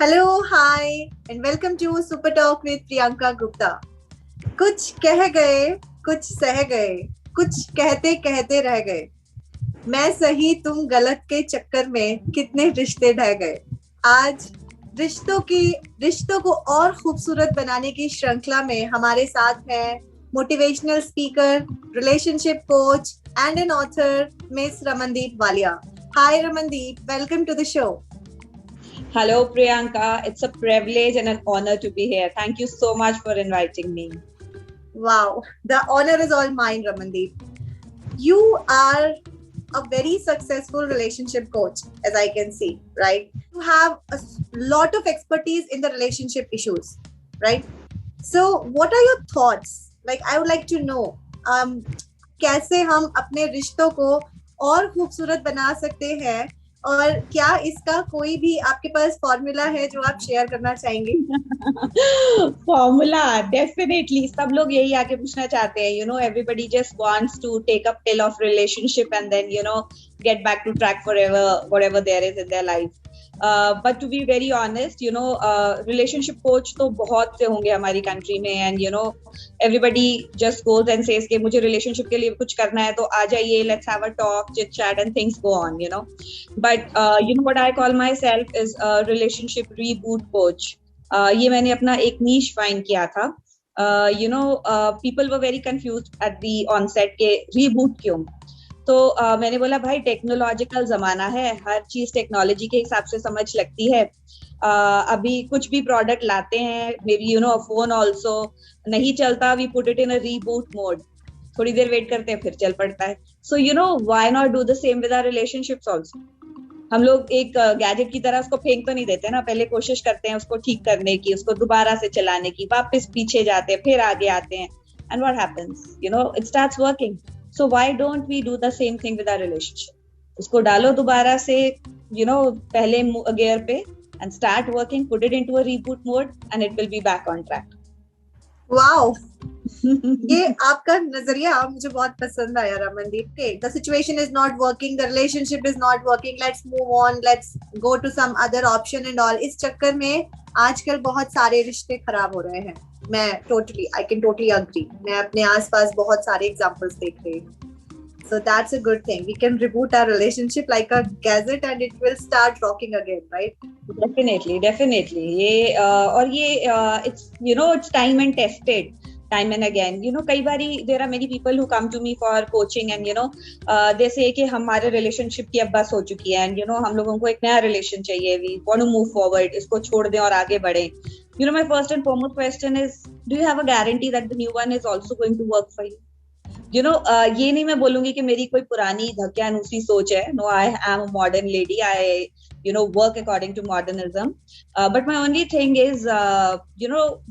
Hello, hi and welcome to super talk with Priyanka Gupta. कुछ कह गए, कुछ सह गए, कुछ कहते कहते रह गए। मैं सही तुम गलत के चक्कर में कितने रिश्ते ढह गए। आज रिश्तों की रिश्तों को और खूबसूरत बनाने की श्रृंखला में हमारे साथ है motivational speaker, relationship coach and an author miss Ramandeep Walia. Hi Ramandeep, welcome to the show. Hello, Priyanka. It's a privilege and an honor to be here. Thank you so much for inviting me. Wow, the honor is all mine, Ramandeep. You are a very successful relationship coach, as I can see, right? You have a lot of expertise in the relationship issues, right? So, what are your thoughts? Like, I would like to know, कैसे हम अपने रिश्तों को और खूबसूरत बना सकते हैं, और क्या इसका कोई भी आपके पास फॉर्मूला है जो आप शेयर करना चाहेंगे? फॉर्मूला डेफिनेटली सब लोग यही आके पूछना चाहते हैं. Everybody just wants to take up till of relationship and then get back to track forever whatever there is in their life. But to be very honest, relationship coach तो बहुत से होंगे हमारी कंट्री में, and everybody just goes and says कि मुझे relationship के लिए कुछ करना है तो आ जाइए, let's have a talk, chit chat and things go on. But what I call myself is a relationship reboot coach. ये मैंने अपना एक नीश फाइंड किया था. People were very confused at the onset के रीबूट क्यों. तो मैंने बोला भाई टेक्नोलॉजिकल जमाना है, हर चीज टेक्नोलॉजी के हिसाब से समझ लगती है. अभी कुछ भी प्रोडक्ट लाते हैं, मे बी फोन ऑल्सो नहीं चलता, we put it in a reboot mode, थोड़ी देर वेट करते हैं फिर चल पड़ता है. So why not do the same with our relationships also. हम लोग एक गैजेट की तरह उसको फेंक तो नहीं देते ना, पहले कोशिश करते हैं उसको ठीक करने की, उसको दोबारा से चलाने की, वापस पीछे जाते हैं, फिर आगे आते हैं, and what happens, it starts working. So why don't we do the same thing with our relationship? उसको डालो दोबारा से, पहले गियर पे, and start working, put it into a reboot mode, and it will be back on track. Wow, ये आपका नजरिया मुझे बहुत पसंद आया रमनदीप के. The situation is not working, the relationship is not working, let's move on, let's go to some other option and all. इस चक्कर में आजकल बहुत सारे रिश्ते खराब हो रहे हैं. मैं I can totally agree. मैं अपने आसपास बहुत सारे examples देख रही हूँ. So that's a good thing. We can reboot our relationship like a gadget and it will start rocking again, right? Definitely. ये और ये it's time and tested. Time and again, कई बारी there are many people who come to me for coaching and they say कि हमारे relationship की अब बस हो चुकी है, and हम लोगों को एक नया relation चाहिए, we want to move forward, इसको छोड़ दें और आगे बढ़ें. My first and foremost question is, do you have a guarantee that the new one is also going to work for you? ये नहीं मैं बोलूंगी कि मेरी कोई पुरानी धक्यानुसी सोच है. No, I am a modern lady. I work according to modernism. But my only thing is,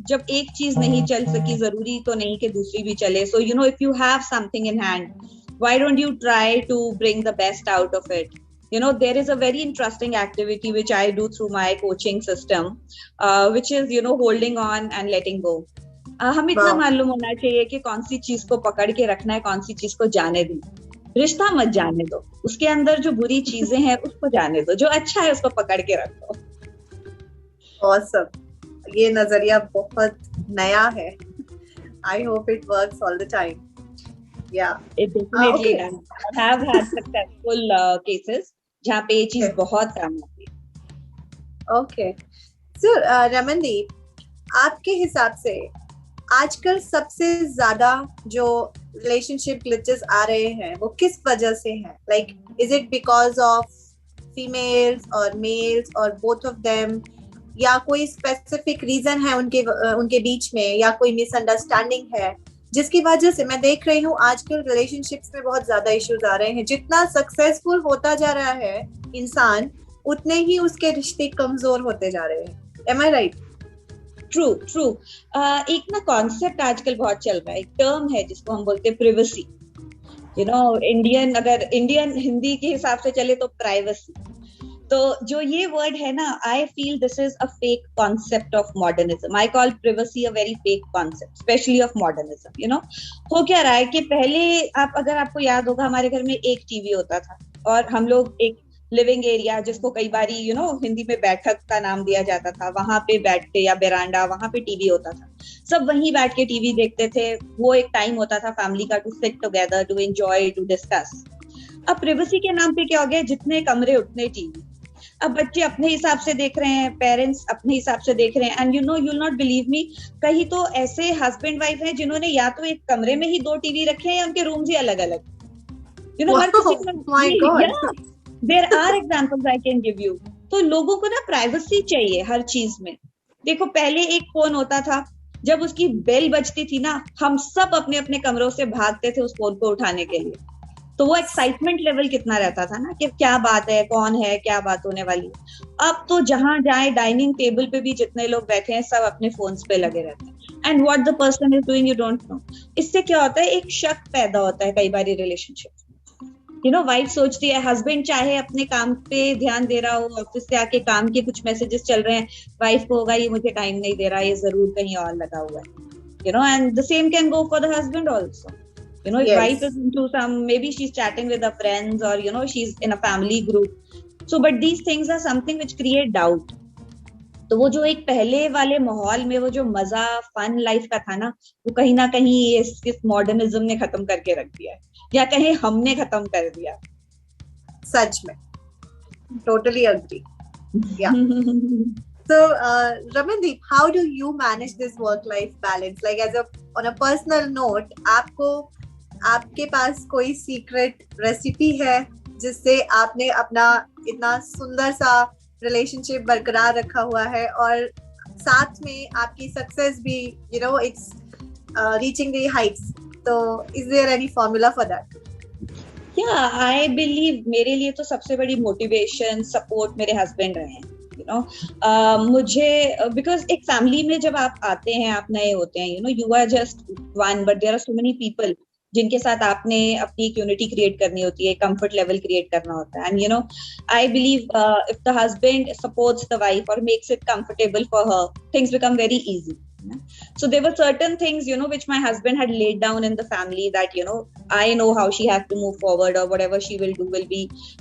जब एक चीज नहीं चल सकी, जरूरी तो नहीं कि दूसरी भी चले. So if you have something in hand, why don't you try to bring the best out of it? There is a very interesting activity which I do through my coaching system, which is holding on and letting go. हमें इतना मालूम होना चाहिए कि कौन सी चीज को पकड़ के रखना है, कौन सी चीज को जाने दी. रिश्ता मत जाने दो, उसके अंदर जो बुरी चीजें हैं उसको जाने दो, जो अच्छा है उसको पकड़ के रखो. Awesome. ये नजरिया बहुत नया है. I hope it works all the time. Yeah. It definitely does. I have had successful cases जहाँ पे ये चीज बहुत काम आती है. Okay. So रमनदीप, आपके हिसाब से आजकल सबसे ज्यादा जो रिलेशनशिप ग्लिचेस आ रहे हैं वो किस वजह से हैं? Like is it because of females और मेल्स और बोथ ऑफ देम, या कोई स्पेसिफिक रीजन है उनके बीच में, या कोई मिसअंडरस्टैंडिंग है जिसकी वजह से मैं देख रही हूँ आजकल रिलेशनशिप्स में बहुत ज्यादा इश्यूज आ रहे हैं. जितना सक्सेसफुल होता जा रहा है इंसान, उतने ही उसके रिश्ते कमजोर होते जा रहे हैं. एम आई राइट? ट्रू. एक ना कॉन्सेप्ट आजकल बहुत चल रहा है, एक टर्म है जिसको हम बोलते हैं प्रिवेसी. इंडियन हिंदी के हिसाब से चले तो प्राइवेसी. तो जो ये वर्ड है ना, I feel this is a fake concept of modernism. I call privacy a very fake concept, specially of modernism. हो क्या रहा है कि पहले अगर आपको याद होगा, हमारे घर में एक टीवी होता था और हम लोग एक लिविंग एरिया, जिसको कई बारी हिंदी में बैठक का नाम दिया जाता था, वहां पे बैठ के, या बेरांडा, वहां पे टीवी होता था, सब वहीं बैठ के टीवी देखते थे। वो एक टाइम होता था फैमिली का, to sit together, to enjoy, to discuss. अब प्रिवेसी के नाम पे क्या हो गया, जितने कमरे उतने टीवी। अब बच्चे अपने हिसाब से देख रहे हैं, पेरेंट्स अपने हिसाब से देख रहे हैं, and you'll not believe me, कहीं तो ऐसे हस्बैंड वाइफ हैं जिन्होंने या तो एक कमरे में ही 2 टीवी रखे हैं, या उनके रूम्स ही अलग अलग, हर किसी को। There are examples I can give you. तो लोगों को ना प्राइवेसी चाहिए हर चीज में। देखो, पहले एक फोन होता था, जब उसकी बेल बजती थी ना, हम सब अपने अपने कमरों से भागते थे उस फोन को उठाने के लिए। तो वो एक्साइटमेंट लेवल कितना रहता था ना, कि क्या बात है, कौन है, क्या बात होने वाली है। अब तो जहां जाए, डाइनिंग टेबल पे भी जितने लोग बैठे हैं, सब अपने फोन्स पे लगे रहते हैं, and what the person is doing you don't know. इससे क्या होता है, एक शक पैदा होता है कई बार रिलेशनशिप। वाइफ सोचती है, हस्बैंड चाहे अपने काम पे ध्यान दे रहा हो, ऑफिस से आके काम के कुछ मैसेजेस चल रहे हैं, वाइफ को होगा ये मुझे टाइम नहीं दे रहा, ये जरूर कहीं और लगा हुआ है, and the same can go for the husband also. if Yes. wife is into some, maybe she's chatting with her friends, or she's in a family group. So but these things are something which create doubt. तो वो जो एक पहले वाले माहौल में वो जो मजा, फन लाइफ का था ना, वो कहीं ना कहीं इस मॉडर्निज्म ने खत्म करके रख दिया है, या कहीं हमने खत्म कर दिया। सच में, totally agree. Yeah. So, Ramandeep, how do you manage this work-life balance? Like, on a personal note, आपके पास कोई सीक्रेट रेसिपी है जिससे आपने अपना इतना सुंदर सा रिलेशनशिप बरकरार रखा हुआ है, और साथ में आपकी सक्सेस भी इट्स रीचिंग द हाइट्स? तो is there any formula for that? I believe मेरे लिए तो सबसे बड़ी मोटिवेशन, सपोर्ट मेरे हस्बैंड रहे हैं। मुझे, बिकॉज एक फैमिली में जब आप आते हैं, आप नए होते हैं, you are just one, but there are so many people जिनके साथ आपने अपनी एक यूनिटी क्रिएट करनी होती है, कंफर्ट लेवल क्रिएट करना होता है। And I believe if the husband supports the wife और makes it comfortable for her, things become very easy. So there were certain things, which my husband had laid down in the family that, I know how she has to move forward, or whatever she will do will be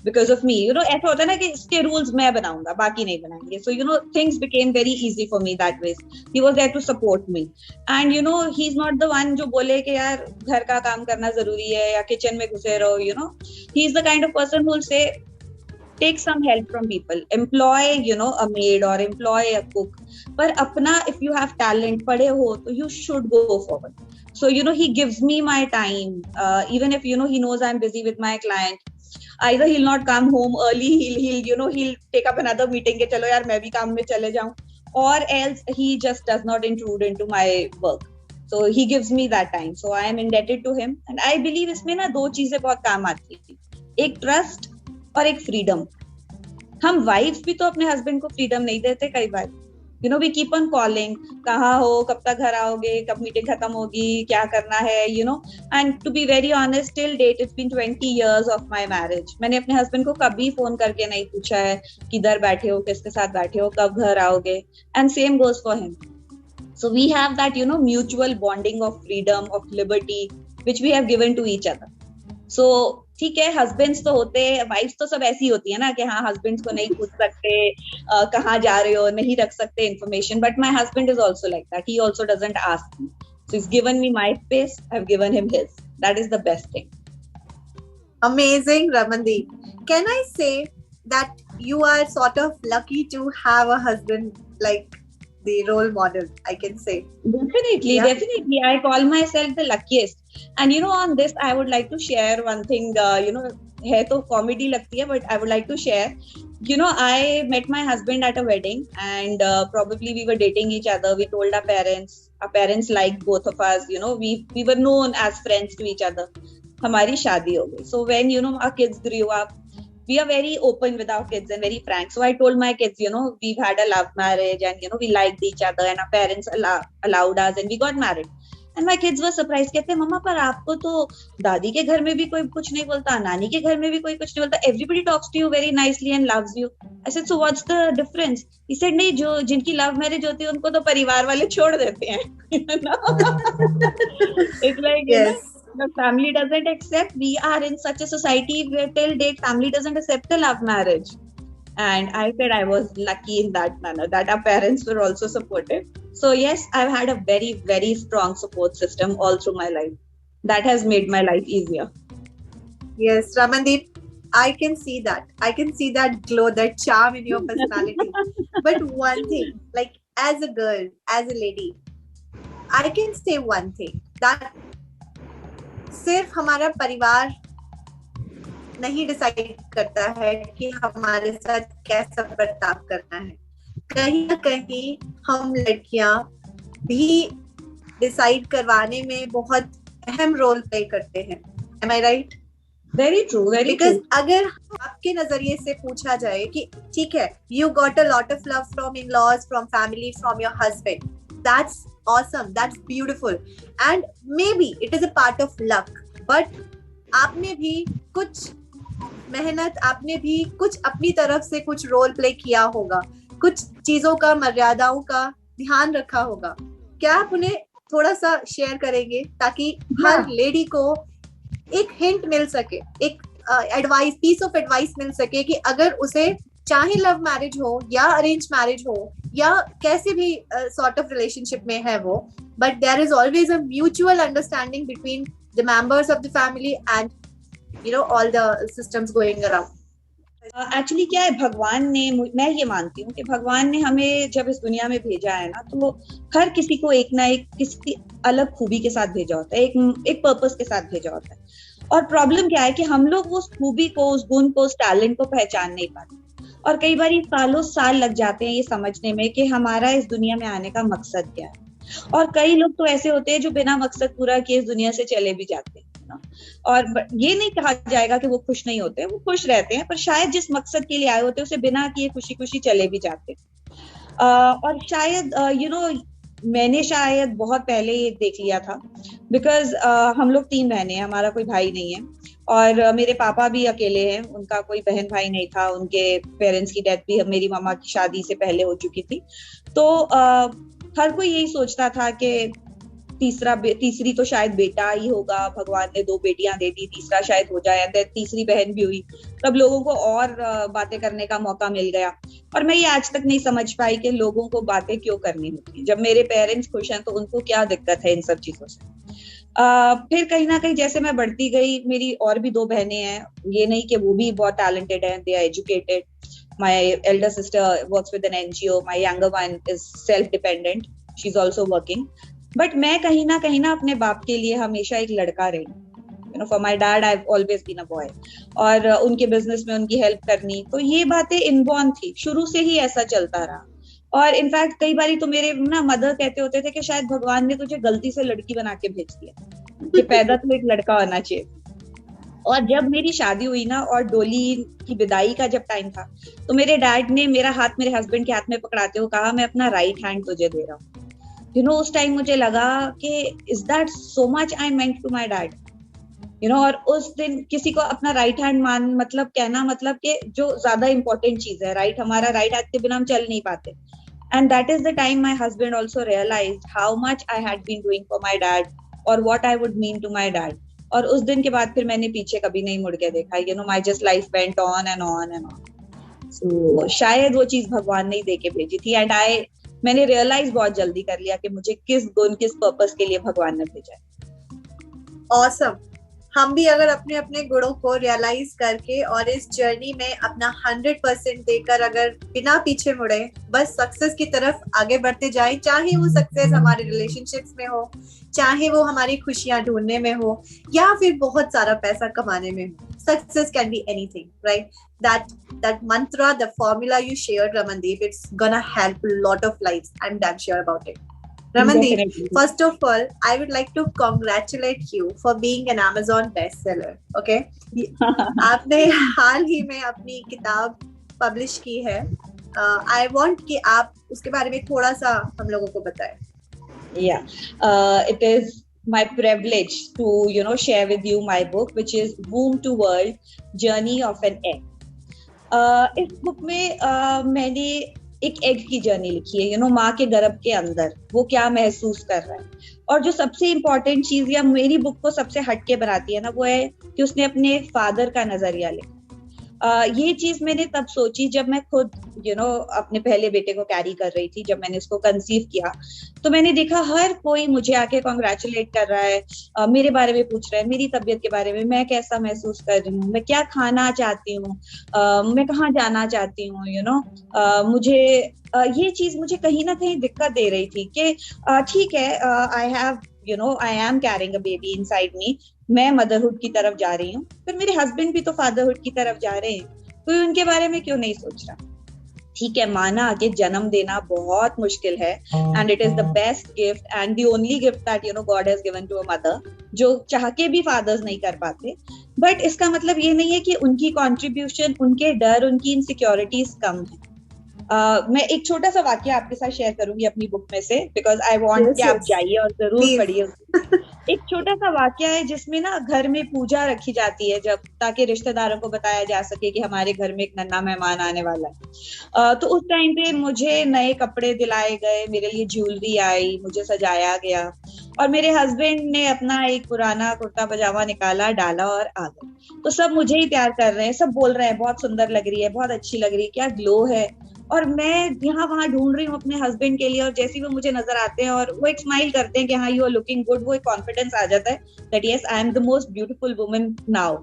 because of me. ऐसा होता है ना कि इसके rules मैं बनाऊंगा, बाकी नहीं बनाएंगे. So, things became very easy for me that way. He was there to support me. And, he's not the one जो बोले कि यार घर का काम करना जरूरी है या किचन में घुसे रहो, He's the kind of person who will say, take some help from people, employ a maid or employ a cook, पर अपना, if you have talent, पढ़े हो तो you should go forward. So he gives me my time, even if he knows I'm busy with my client. Either he'll not come home early, he'll take up another meeting के चलो यार मैं भी काम में चले जाऊं, or else he just does not intrude into my work. So he gives me that time, so I am indebted to him. And I believe इसमें ना 2 चीजें बहुत काम आती है, एक ट्रस्ट और एक फ्रीडम. हम वाइफ्स भी तो अपने हस्बैंड को फ्रीडम नहीं देते कई बार. वी कीप ऑन कॉलिंग, कहाँ हो, कब तक घर आओगे, कब मीटिंग खत्म होगी, क्या करना है, and to be very honest, till date it's been 20 years of my marriage, मैंने अपने हस्बैंड को कभी फोन करके नहीं पूछा है किधर बैठे हो, किसके साथ बैठे हो, कब घर आओगे. And same goes for him. So we have that, mutual bonding of freedom, of liberty, which we have given to each other. So ठीक है, हस्बैंड्स तो होते हैं, वाइफ्स तो सब ऐसी होती है ना कि हाँ हस्बैंड्स को नहीं पूछ सकते कहाँ जा रहे हो, नहीं रख सकते information. But my husband is also like that. He also doesn't ask me. So he's given me my space, I've given him his. That is the best thing. Amazing, Ramandeep. Can I say that you are sort of lucky to have a husband like the role model, I can say? Definitely, yeah. Definitely. I call myself the luckiest. And on this, I would like to share one thing, है तो comedy लगती है, but I would like to share. I met my husband at a wedding, and probably we were dating each other. We told our parents liked both of us, we were known as friends to each other. हमारी शादी हो गई. So when, our kids grew up, we are very open with our kids and very frank. So I told my kids, we've had a love marriage, and, we liked each other, and our parents allowed us, and we got married. And my kids were surprised. कहते मम्मा पर आपको तो दादी के घर में भी कोई कुछ नहीं बोलता, नानी के घर में भी कोई कुछ नहीं बोलता. Everybody talks to you very nicely and loves you. I said, so what's the difference? He said, नहीं, जो जिनकी लव मैरिज होती है उनको तो परिवार वाले छोड़ देते हैं. It's like, yes. The family doesn't accept. We are in such a society where till date family doesn't accept the love marriage. And I said I was lucky in that manner that our parents were also supportive. So yes, I've had a very, very strong support system all through my life. That has made my life easier. Yes, Ramandeep, I can see that. I can see that glow, that charm in your personality. But one thing, like as a girl, as a lady, I can say one thing that सिर्फ हमारा परिवार नहीं decide करता है कि हमारे साथ कैसा बर्ताव करना है. कहीं ना कहीं हम लड़कियां भी डिसाइड करवाने में बहुत अहम रोल प्ले करते हैं. Am I right? Very true, very Because true. अगर आपके नजरिए से पूछा जाए कि ठीक है, you got a lot of love from in-laws, from family, from your husband. That's awesome, that's beautiful, and maybe it is a part of luck. But आपने भी कुछ मेहनत, आपने भी कुछ अपनी तरफ से कुछ रोल प्ले किया होगा, कुछ चीजों का, मर्यादाओं का ध्यान रखा होगा. क्या आप उन्हें थोड़ा सा शेयर करेंगे ताकि हर लेडी को एक हिंट मिल सके, एक एडवाइस, पीस ऑफ एडवाइस मिल सके कि अगर उसे चाहे लव मैरिज हो या अरेंज मैरिज हो या कैसे भी सॉर्ट ऑफ रिलेशनशिप में है वो, but there is always a mutual understanding between the members of the family and you know all the systems going around. Actually क्या है, भगवान ने, मैं ये मानती हूँ कि भगवान ने हमें जब इस दुनिया में भेजा है ना, तो हर किसी को एक ना एक किसी अलग खूबी के साथ भेजा होता है, एक पर्पस के साथ भेजा होता है. और प्रॉब्लम क्या है कि हम लोग उस खूबी को, उस गुण को, उस टैलेंट को पहचान नहीं पाते. और कई बार ये सालों साल लग जाते हैं ये समझने में कि हमारा इस दुनिया में आने का मकसद क्या है. और कई लोग तो ऐसे होते हैं जो बिना मकसद पूरा किए इस दुनिया से चले भी जाते हैं. और ये नहीं कहा जाएगा कि वो खुश नहीं होते, वो खुश रहते हैं, पर शायद जिस मकसद के लिए आए होते हैं उसे बिना किए खुशी खुशी चले भी जाते हैं. और शायद मैंने शायद बहुत पहले ये देख लिया था, बिकॉज हम लोग 3 बहनें हैं, हमारा कोई भाई नहीं है. और मेरे पापा भी अकेले हैं, उनका कोई बहन भाई नहीं था. उनके पेरेंट्स की डेथ भी मेरी मामा की शादी से पहले हो चुकी थी. तो हर कोई यही सोचता था कि तीसरी तो शायद बेटा ही होगा, भगवान ने 2 बेटियां दे दी, तीसरा शायद हो जाए. तीसरी बहन भी हुई, तब लोगों को और बातें करने का मौका मिल गया. और मैं ये आज तक नहीं समझ पाई कि लोगों को बातें क्यों करनी होती है. जब मेरे पेरेंट्स खुश हैं तो उनको क्या दिक्कत है इन सब चीजों से. फिर कहीं ना कहीं जैसे मैं बढ़ती गई, मेरी और भी 2 बहनें हैं. ये नहीं कि वो भी बहुत टैलेंटेड हैं, they are educated. My elder sister works with an NGO, my younger one is self dependent, she is also working. But मैं कहीं ना अपने बाप के लिए हमेशा एक लड़का रही. For my dad I have always been a boy. और उनके बिजनेस में उनकी हेल्प करनी, तो ये बातें इनबॉर्न थी, शुरू से ही ऐसा चलता रहा. और इनफैक्ट कई बारी तो मेरे ना मदर कहते होते थे कि शायद भगवान ने तुझे गलती से लड़की बना के भेज दिया, कि पैदा तो एक लड़का होना चाहिए. और जब मेरी शादी हुई ना और डोली की विदाई का जब टाइम था, तो मेरे डैड ने मेरा हाथ मेरे हस्बैंड के हाथ में पकड़ाते हुए कहा, मैं अपना राइट हैंड तुझे दे रहा हूँ. उस टाइम मुझे लगा कि is that so much I meant to my dad. और उस दिन किसी को अपना राइट हैंड मतलब कहना, मतलब कि जो ज्यादा इंपॉर्टेंट चीज है, राइट, हमारा राइट हाथ के बिना हम चल नहीं पाते. And that is the time my husband also realized how much I had been doing for my dad और what I would mean to my dad. और उस दिन के बाद फिर मैंने पीछे कभी नहीं मुड़ के देखा. My just life went on and on and on. So शायद वो चीज भगवान ने ही दे के भेजी थी. एंड मैंने रियलाइज बहुत जल्दी कर लिया कि मुझे किस गुण, किस पर्पस के लिए भगवान ने भेजा है. ऑसम. हम भी अगर अपने अपने गुणों को रियलाइज करके और इस जर्नी में अपना 100% देकर अगर बिना पीछे मुड़े बस सक्सेस की तरफ आगे बढ़ते जाए, चाहे वो सक्सेस हमारे रिलेशनशिप्स में हो, चाहे वो हमारी खुशियां ढूंढने में हो, या फिर बहुत सारा पैसा कमाने में हो. Success can be anything, right? That mantra, the formula you shared, Ramandeep, it's gonna help a lot of lives. I'm damn sure about it. Ramandeep, Definitely. first of all, I would like to congratulate you for being an Amazon bestseller. Okay? आपने हाल ही में अपनी किताब publish की है. I want कि आप उसके बारे में थोड़ा सा हम लोगों को बताएं. Yeah, it is my privilege to share with you my book, which is Womb to World: Journey of an Egg. इस बुक में मैंने एक एग की जर्नी लिखी है, यू नो, माँ के गर्भ के अंदर वो क्या महसूस कर रहा है। और जो सबसे इम्पोर्टेंट चीज या मेरी बुक को सबसे हटके बनाती है ना, वो है कि उसने अपने फादर का नजरिया लिखा। ये चीज मैंने तब सोची जब मैं खुद अपने पहले बेटे को कैरी कर रही थी। जब मैंने उसको कंसीव किया तो मैंने देखा हर कोई मुझे आके कॉन्ग्रेचुलेट कर रहा है, मेरे बारे में पूछ रहा है, मेरी तबीयत के बारे में, मैं कैसा महसूस कर रही हूँ, मैं क्या खाना चाहती हूँ, मैं कहाँ जाना चाहती हूँ, मुझे ये चीज मुझे कहीं ना कहीं दिक्कत दे रही थी कि ठीक है, I am carrying a baby inside me, मैं मदरहुड की तरफ जा रही हूँ, पर मेरे हस्बैंड भी तो फादरहुड की तरफ जा रहे हैं, कोई उनके बारे में क्यों नहीं सोच रहा। ठीक है, माना कि जन्म देना बहुत मुश्किल है, and it is the best gift and the only gift that God has given to a mother, जो चाह के भी फादर्स नहीं कर पाते। बट इसका मतलब ये नहीं है कि उनकी कॉन्ट्रीब्यूशन, उनके डर, उनकी इनसिक्योरिटीज कम है। मैं एक छोटा सा वाक्य आपके साथ शेयर करूंगी अपनी बुक में से, बिकॉज आई वॉन्ट कि आप जाइए और जरूर पढ़िए। एक छोटा सा वाक्य है जिसमें ना घर में पूजा रखी जाती है, जब ताकि रिश्तेदारों को बताया जा सके कि हमारे घर में एक नन्हा मेहमान आने वाला है। तो उस टाइम पे मुझे नए कपड़े दिलाए गए, मेरे लिए ज्वेलरी आई, मुझे सजाया गया, और मेरे हस्बैंड ने अपना एक पुराना कुर्ता पजामा निकाला, डाला और आ गए। तो सब मुझे ही प्यार कर रहे हैं, सब बोल रहे हैं बहुत सुंदर लग रही है, बहुत अच्छी लग रही है, क्या ग्लो है। और मैं यहाँ वहां ढूंढ रही हूँ अपने हस्बैंड के लिए, और जैसे ही वो मुझे नजर आते हैं और वो एक स्माइल करते हैं कि हाँ यू आर लुकिंग गुड, वो एक कॉन्फिडेंस आ जाता है that yes I am the most beautiful woman now.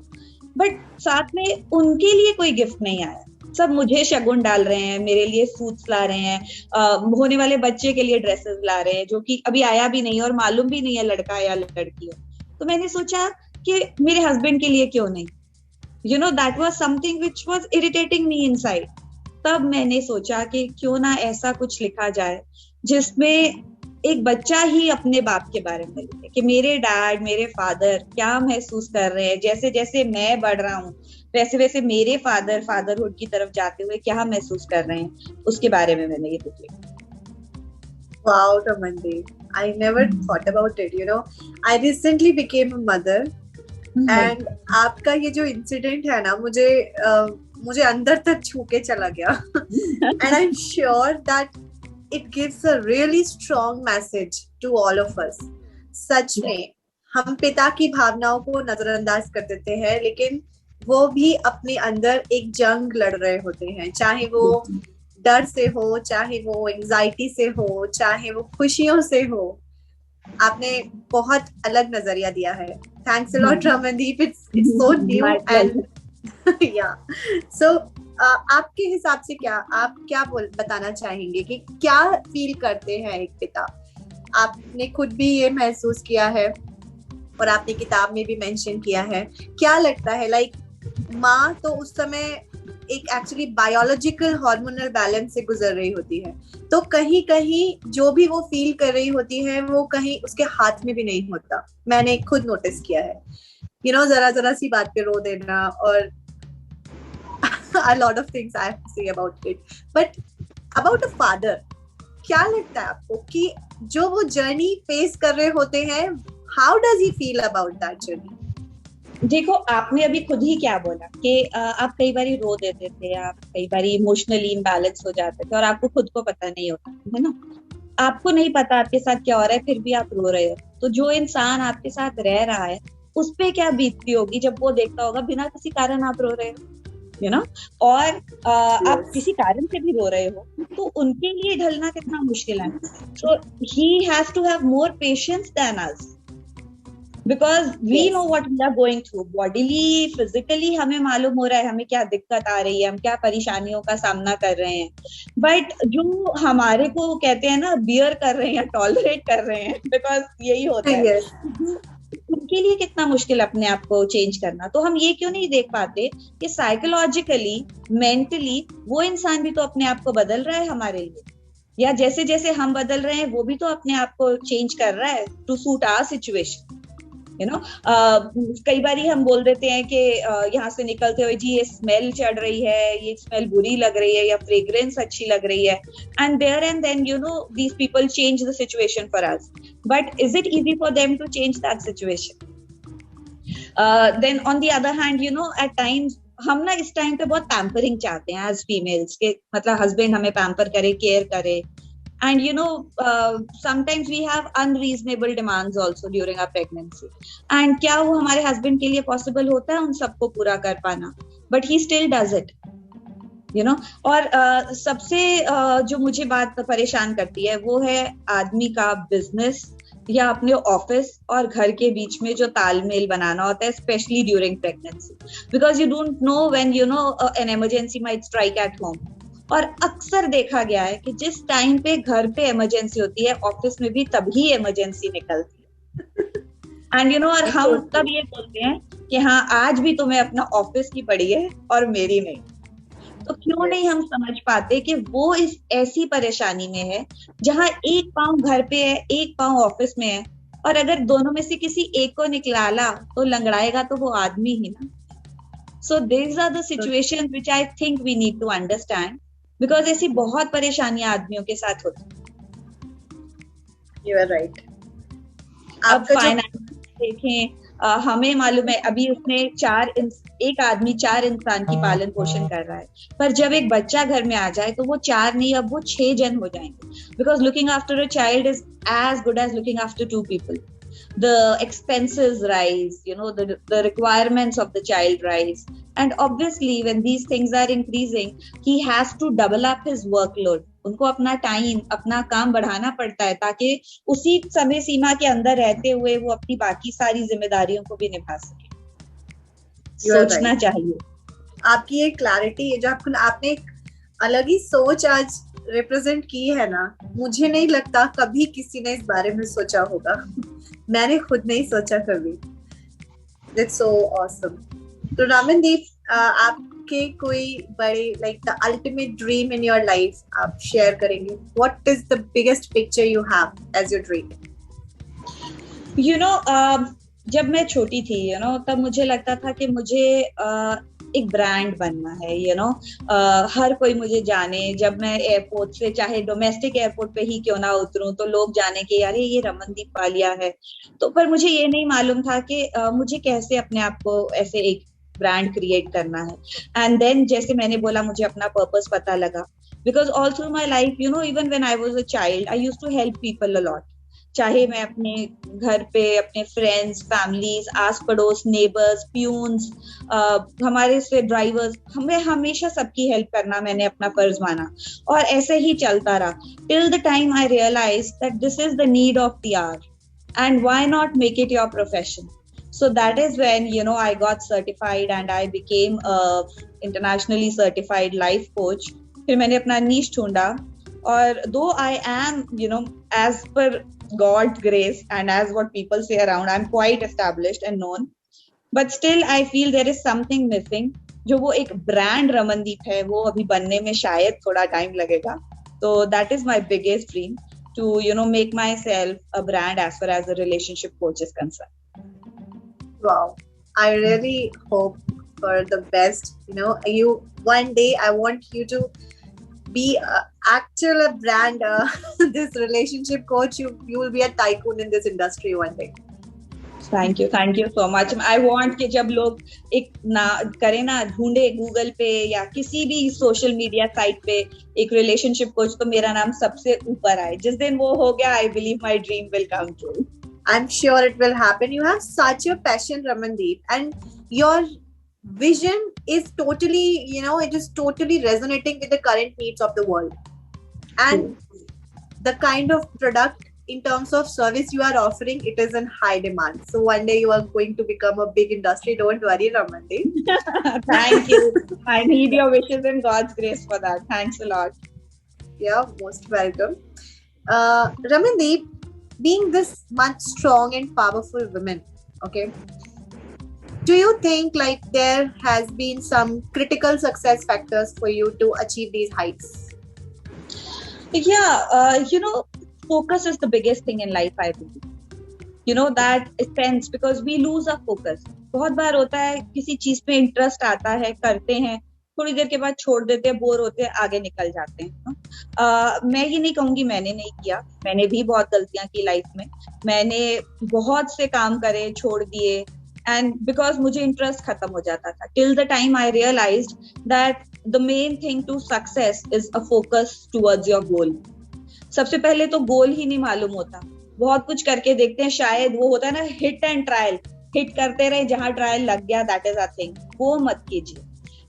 But साथ में उनके लिए कोई गिफ्ट नहीं आया, सब मुझे शगुन डाल रहे हैं, मेरे लिए सूट्स ला रहे हैं, होने वाले बच्चे के लिए ड्रेसेस ला रहे हैं जो कि अभी आया भी नहीं और मालूम भी नहीं है लड़का या लड़की है। तो मैंने सोचा कि मेरे हस्बैंड के लिए क्यों नहीं, that was something which was irritating me inside. तब मैंने सोचा कि क्यों ना ऐसा कुछ लिखा जाए जिसमें एक बच्चा ही अपने बाप के बारे में लिखे कि मेरे डैड, मेरे फादर क्या महसूस कर रहे हैं, जैसे जैसे मैं बढ़ रहा हूँ वैसे वैसे मेरे फादर फादरहुड की तरफ जाते हुए क्या महसूस कर रहे हैं, उसके बारे में मैंने ये बुक लिखी। Wow, Ramandeep, I never thought about it. I recently became a mother, and आपका ये जो इंसिडेंट है ना, मुझे अंदर तक छू के चला गया। And I'm sure that it gives a really strong message to all of us. सच में हम पिता की भावनाओं को नजरअंदाज कर देते हैं, लेकिन वो भी अपने अंदर एक जंग लड़ रहे होते हैं, चाहे वो डर से हो, चाहे वो एंजाइटी से हो, चाहे वो खुशियों से हो। आपने बहुत अलग नजरिया दिया है। Thanks a lot Ramandeep, it's so new and या सो आपके हिसाब से आप क्या बताना चाहेंगे कि क्या फील करते हैं एक पिता? आपने खुद भी ये महसूस किया है और आपने किताब में भी मेंशन किया है। क्या लगता है, लाइक माँ तो उस समय एक एक्चुअली बायोलॉजिकल हार्मोनल बैलेंस से गुजर रही होती है, तो कहीं कहीं जो भी वो फील कर रही होती है वो कहीं उसके हाथ में भी नहीं होता। मैंने खुद नोटिस किया है, जरा जरा सी बात पे रो देना, और a lot of things I have to say about it. But about a father, क्या लगता है आपको कि जो वो जर्नी फेस कर रहे होते हैं, how does he feel about that journey? देखो, आपने अभी खुद ही क्या बोला कि आप कई बार रो देते थे, आप कई बार इमोशनली इम्बैलेंस हो जाते थे और आपको खुद को पता नहीं होता है ना, आपको नहीं पता आपके साथ क्या हो रहा है, फिर भी आप रो रहे हो। तो जो इंसान आपके साथ रह रहा है उस पे क्या बीतती होगी जब वो देखता होगा बिना किसी कारण आप रो रहे हो, और आप किसी कारण से भी रो रहे हो, तो उनके लिए ढलना कितना मुश्किल है। So he has to have more patience than us, because we know what we are going through, bodily physically हमें मालूम हो रहा है हमें क्या दिक्कत आ रही है, हम क्या परेशानियों का सामना कर रहे हैं। बट जो हमारे को कहते हैं ना बियर कर रहे हैं या टॉलरेट कर रहे हैं, बिकॉज यही होता है, उनके लिए कितना मुश्किल अपने आप को चेंज करना। तो हम ये क्यों नहीं देख पाते कि साइकोलॉजिकली, मेंटली वो इंसान भी तो अपने आप को बदल रहा है हमारे लिए, या जैसे जैसे हम बदल रहे हैं वो भी तो अपने आप को चेंज कर रहा है टू सूट आवर सिचुएशन। कई बार हम बोल देते हैं कि यहाँ से निकलते हुए जी ये स्मेल चढ़ रही है, ये स्मेल बुरी लग रही है, या फ्रेग्रेंस अच्छी लग रही है, and there and then these people change the situation for us, but is it easy for them to change that situation? Then on the other hand, at times हम ना इस टाइम पे बहुत पैम्परिंग चाहते हैं एज फीमेल्स के, मतलब husband हमें पैम्पर करे, केयर करे, and sometimes we have unreasonable demands also during our pregnancy, and क्या वो हमारे हस्बैंड के लिए पॉसिबल होता है उन सबको पूरा कर पाना? But he still does it, और सबसे जो मुझे बात परेशान करती है वो है आदमी का बिजनेस या अपने ऑफिस और घर के बीच में जो तालमेल बनाना होता है, specially during pregnancy, because you don't know when an emergency might strike at home. और अक्सर देखा गया है कि जिस टाइम पे घर पे इमरजेंसी होती है, ऑफिस में भी तभी इमरजेंसी निकलती है। एंड और हम तब ये बोलते हैं कि हाँ, आज भी तुम्हें अपना ऑफिस की पड़ी है और मेरी नहीं। तो क्यों नहीं हम समझ पाते कि वो इस ऐसी परेशानी में है जहां एक पाँव घर पे है, एक पाँव ऑफिस में है, और अगर दोनों में से किसी एक को निकाला तो लंगड़ाएगा तो वो आदमी ही ना। So these are the situations which I think we need to understand, because ऐसी बहुत परेशानियां आदमियों के साथ होती। You are right. अब फाइनेंस देखें, हमें मालूम है अभी उसने एक आदमी 4 इंसान की पालन पोषण कर रहा है, पर जब एक बच्चा घर में आ जाए तो वो 4 नहीं, अब वो 6 जन हो जाएंगे, because looking after a child is as good as looking after 2 people. The expenses rise, the requirements of the child rise, and obviously when these things are increasing, he has to double up his workload. उनको अपना time, अपना काम बढ़ाना पड़ता है ताकि उसी समय सीमा के अंदर रहते हुए वो अपनी बाकी सारी जिम्मेदारियों को भी निभा सके। सोचना चाहिए। आपकी ये क्लैरिटी है, जो आपने एक अलग ही सोच आज रिप्रेजेंट की है ना, मुझे नहीं लगता कभी किसी ने इस बारे में सोचा होगा। मैंने खुद नहीं सोचा कभी। That's so awesome. तो रमनदीप, आपके कोई बड़े like the ultimate dream in your life आप शेयर करेंगे? What is the biggest picture you have as your dream? जब मैं छोटी थी, तब मुझे लगता था कि मुझे एक ब्रांड बनना है, हर कोई मुझे जाने। जब मैं एयरपोर्ट से, चाहे डोमेस्टिक एयरपोर्ट पे ही क्यों ना उतरूं, तो लोग जाने कि यार ये रमनदीप पालिया है। तो पर मुझे ये नहीं मालूम था कि मुझे कैसे अपने आप को ऐसे एक ब्रांड क्रिएट करना है। एंड देन जैसे मैंने बोला, मुझे अपना पर्पस पता लगा, because all through my life, even when I was a child, I used to help people a lot. चाहे मैं अपने घर पे अपने फ्रेंड्स, फैमिलीज, आस पड़ोस, नेबर्स, प्यून्स, हमारे से ड्राइवर्स, हमें हमेशा सबकी हेल्प करना मैंने अपना फर्ज माना, और ऐसे ही चलता रहा till the time I realise that this is the need of the hour and why not make it your profession. So that is when I got certified and I became a internationally certified life coach. फिर मैंने अपना niche ढूंढा, और though I am as per God's grace and as what people say around, I'm quite established and known, but still I feel there is something missing. जो वो एक brand Ramandeep है, वो अभी बनने में शायद थोड़ा time लगेगा. So that is my biggest dream, to make myself a brand as far as the relationship coach is concerned. Wow, I really hope for the best. You one day I want you to be actual a brand, this relationship coach. You will be a tycoon in this industry one day. Thank you so much. I want कि जब लोग एक करें ना, ढूंढे Google पे या किसी भी सोशल मीडिया साइट पे एक रिलेशनशिप कोच, तो मेरा नाम सबसे ऊपर आए। जिस दिन वो हो गया, I believe my dream will come true. I'm sure it will happen. You have such a passion, Ramandeep, and your vision is totally, it is totally resonating with the current needs of the world. And the kind of product in terms of service you are offering, it is in high demand. So one day you are going to become a big industry. Don't worry, Ramandeep. Thank you. I need your wishes and God's grace for that. Thanks a lot. Yeah, most welcome. Ramandeep, being this much strong and powerful women, okay, do you think like there has been some critical success factors for you to achieve these heights? Yeah, focus is the biggest thing in life, I believe. That sense, because we lose our focus. बहुत बार होता है, किसी चीज पे interest आता है, करते हैं, थोड़ी देर के बाद छोड़ देते हैं, बोर होते हैं, आगे निकल जाते हैं. मैं ये नहीं कहूंगी मैंने नहीं किया, मैंने भी बहुत गलतियां की लाइफ में. मैंने बहुत से काम करे, छोड़ दिए, and because मुझे interest खत्म हो जाता था till the time I realized that the main thing to success is a focus towards your goal. सबसे पहले तो गोल ही नहीं मालूम होता, बहुत कुछ करके देखते हैं, शायद वो होता है ना हिट एंड ट्रायल, हिट करते रहे, जहां ट्रायल लग गया दैट इज अ थिंग, वो मत कीजिए.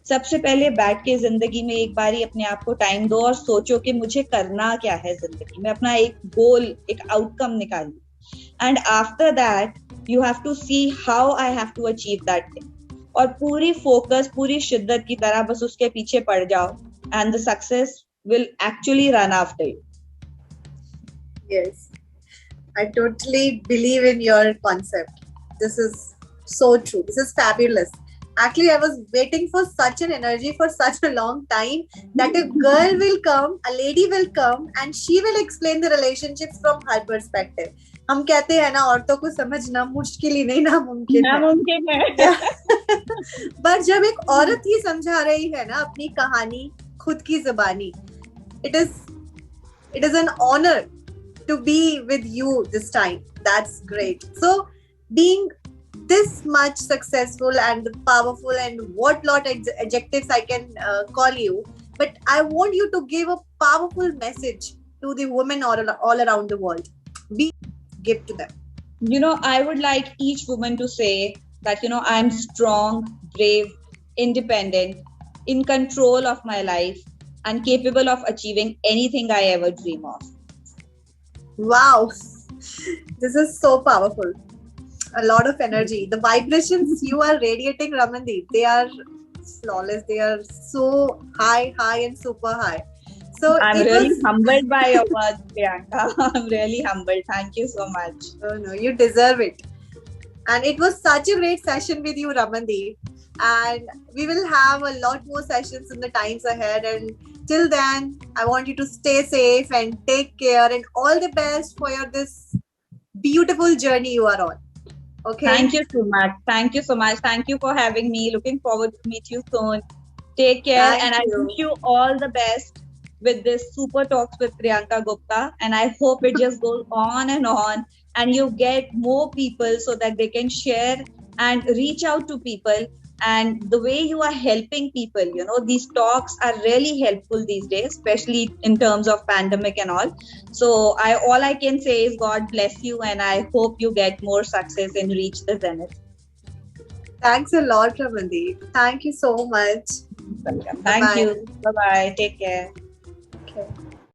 सबसे पहले बैठ के जिंदगी में एक बारी अपने आप को टाइम दो और सोचो कि मुझे करना क्या है जिंदगी में, अपना एक गोल, एक आउटकम निकालिए. And after that you have to see how I have to achieve that thing, और पूरी फोकस, पूरी शिद्दत की तरह बस उसके पीछे पड़ जाओ, and the success will actually run after you. Yes, I totally believe in your concept. This is so true. This is fabulous. Actually, I was waiting for such an energy for such a long time that a girl will come, a lady will come, and she will explain the relationships from her perspective. हम कहते हैं ना, औरतों को समझना मुश्किल ही नहीं, नामुमकिन है. पर जब एक औरत ही समझा रही है ना अपनी कहानी खुद की जुबानी, it is an honor to be with you this time. That's great. So being this much successful and powerful, and what lot adjectives I can call you, but I want you to give a powerful message to the women all around the world. Give to them. You know, I would like each woman to say that, you know, I'm strong, brave, independent, in control of my life, and capable of achieving anything I ever dream of. Wow, this is so powerful. A lot of energy. The vibrations you are radiating, Ramandeep, they are flawless. They are so high and super high. So I'm really humbled by your words, Priyanka. I'm really humbled. Thank you so much. No, you deserve it. And it was such a great session with you, Ramandeep. And we will have a lot more sessions in the times ahead. And till then, I want you to stay safe and take care, and all the best for this beautiful journey you are on. Okay. Thank you so much. Thank you so much. Thank you for having me. Looking forward to meet you soon. Take care. Thank I wish you all the best with this Super Talks with Priyanka Gupta. And I hope it just goes on, and you get more people so that they can share and reach out to people. And the way you are helping people, you know, these talks are really helpful these days, especially in terms of pandemic and all. So all I can say is God bless you, and I hope you get more success and reach the zenith. Thanks a lot, Ramandeep. Thank you so much. Welcome. Thank you. Bye-bye. Take care. Okay.